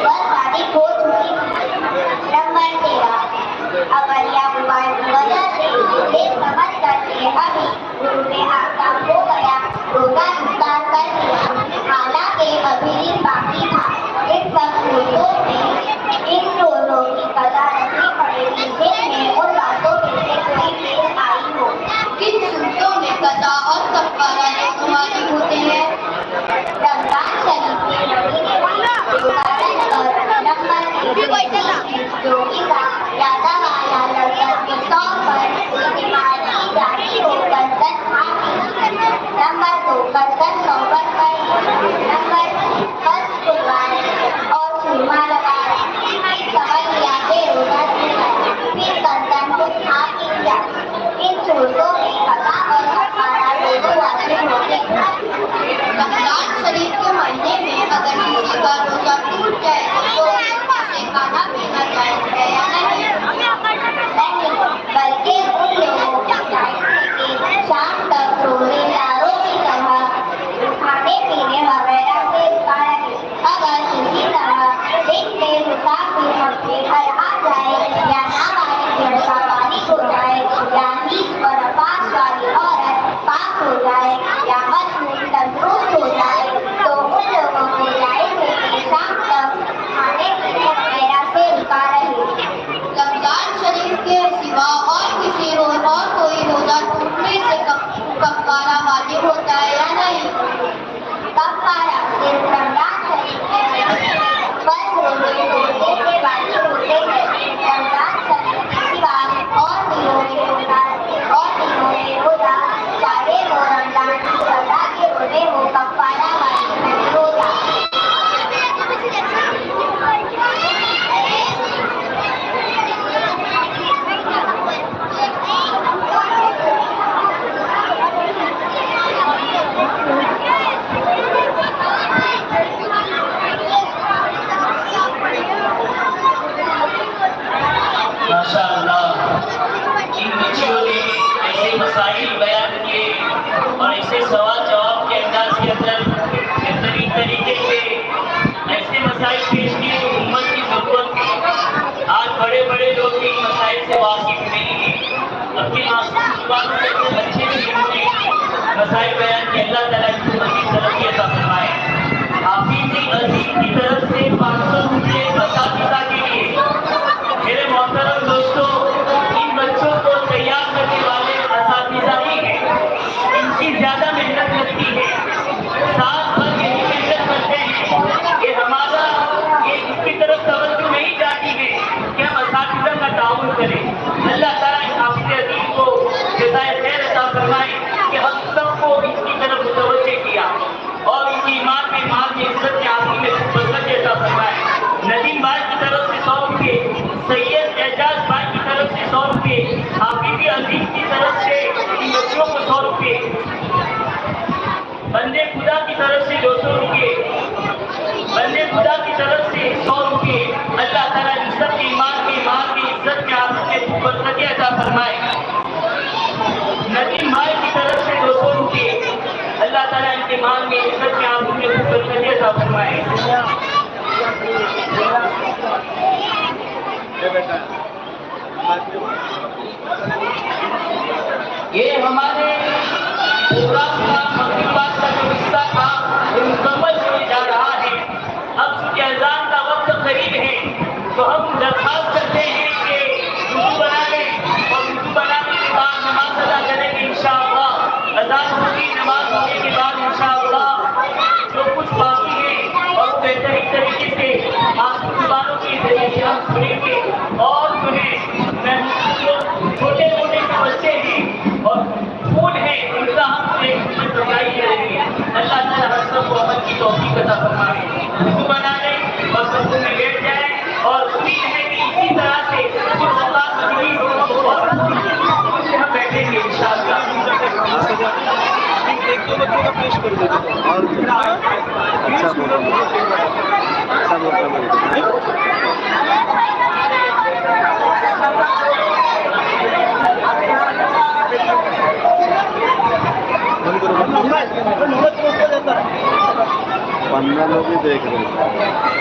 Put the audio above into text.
वह शादी हो चुकी थी। नंबर 13, अवलिया मोबाइल की वजह से ये समझ करके अभी गुरु ने आपका हो गया, रोजा इफ्तार कर लिया। हालांकि अभी दिन बाकी था। इन सब सूरतों में इन रोजों की कदा रखनी पड़ेगी जिनमें उन बातों में से कोई पेश आई हो। किन सूरतों में कदा और कफ़ारा दोनों वाजिब होते हैं? रमजान शरीफ के महीने में इबादत कर नंबर 1 योगिता यादा वाला लफ्ज़ के तौर पर इस्तेमाल की जाती हो गर्दन हाथी। नंबर 2 गर्दन नौबत पर। नंबर 3 बस खुलवाए और सुरमा लगाए। तवज्जो के रोजा छुड़ाए, फिर गर्दन को हाथ किया। इन सूरतों में कदा और कफ़ारा दोनों वाजिब होते हैं। रमजान शरीफ के महीने में अगर किसी का रोजा टूट जाए तो उसे खाना पीना जायज़ है या नहीं? नहीं, बल्कि उन लोगों की चाहिए कि शाम तक रोजेदारों की तरह खाने पीने वगैरह से रुका रहे। अगर किसी तरह दिन में मुसाफिर अपने घर आ जाए या नाबालिग लड़का बालिग हो जाए या नीच और अपास वाली औरत पाक हो जाए या मजबूत तंदुरुस्त हो जाए तो उन लोगों को जायज़ है कि शाम तक खाने पीने वगैरह से रुका रहे। रमजान शरीफ के सिवा और किसी रोज और कोई रोजा टूटने से कफ़ारा वाजिब होता है या नहीं? कफ़ारा सिर्फ रमजान शरीफ के महीने में फर्ज रोजे तोड़ने से वाजिब होते हैं। रमजान शरीफ के सिवा और दिनों में रोजा चाहे वो रमजान की सजा के रोजे हो कफ़ारा वाजिब नहीं होता। माशाअल्लाह, इन बच्चियों ने ऐसे मसाइल बयान किए और ऐसे सवाल जवाब के अंदाज के अंदर बेहतरीन तरीके से ऐसे मसाइल पेश किए जो उम्मत की जरूरत है। आज बड़े बड़े लोग इन मसाइल से वाकिफ नहीं हैं। अपनी मासूम जुबान से इतने अच्छे से इन्होंने मसाइल बयान किए। अल्लाह ताला इनको मज़ीद तरक्की अता फरमाए। हाफिज़ अज़ीम की तरफ से 500 रुपये असातिज़ा के लिए। मेरे मोहतरम दोस्तों, इन बच्चों को तैयार करने वाले असातिज़ा ही हैं। इनकी ज़्यादा मेहनत लगती है। साथ भर यही मेहनत करते हैं कि हमारा ये इसकी तरफ तवज्जो नहीं जाती है कि हम असातिज़ा का ताउन करें। अल्लाह ताला इस हाफिज़ अज़ीम को जज़ाए खैर अता फरमाए कि हम सबको इसकी तरफ मुतवज्जे किया और इनकी ईमान में इज्जत के आदमी में बरकत अता फरमाए। नदीम भाई की तरफ से 100 रुपये, सैयद एजाज भाई की तरफ से 100 रुपये, हाफिज़ अज़ीम की तरफ से इन बच्चों को 100 रुपये, बंदे खुदा की तरफ से 200 रुपये, बंदे खुदा की तरफ से 100 रुपये। अल्लाह ताला इन सब के ईमान में इज्जत के आदमी में बरकत अता फरमाए। नदीम भाई की तरफ से 200 रुपये। अल्लाह ताला इनके मान में इज्जत के आदमी में बरकत अता फरमाए। ये हमारे प्रोग्राम का मगरिबात का जो हिस्सा था वो मुकम्मल होने जा रहा है। अब चूंकि अज़ान का वक्त करीब है तो हम दरख्वास्त करते हैं कि वुज़ू बना लें और वुज़ू बनाने के बाद नमाज अदा करेंगे इंशाअल्लाह। अज़ान होगी, नमाज होने के बाद इंशाअल्लाह जो कुछ बाकी है और बेहतरीन तरीके से मासूम जुबानों के जरिए से हम सुनेंगे। और जो है जो छोटे छोटे बच्चे हैं और फूल हैं उनका हम एक बताई करेंगे। अल्लाह ताला हर सबको अमल की तौफीक अता फरमाए। वुज़ू बना लें और सबको में बैठ जाए और उम्मीद है कि इसी तरह से कुछ औकात मज़ीद और हम बैठेंगे इंशाअल्लाह। एक दो बच्चों का पेश कर देते और अच्छा बोल 15 लोग ही देख रहे हैं।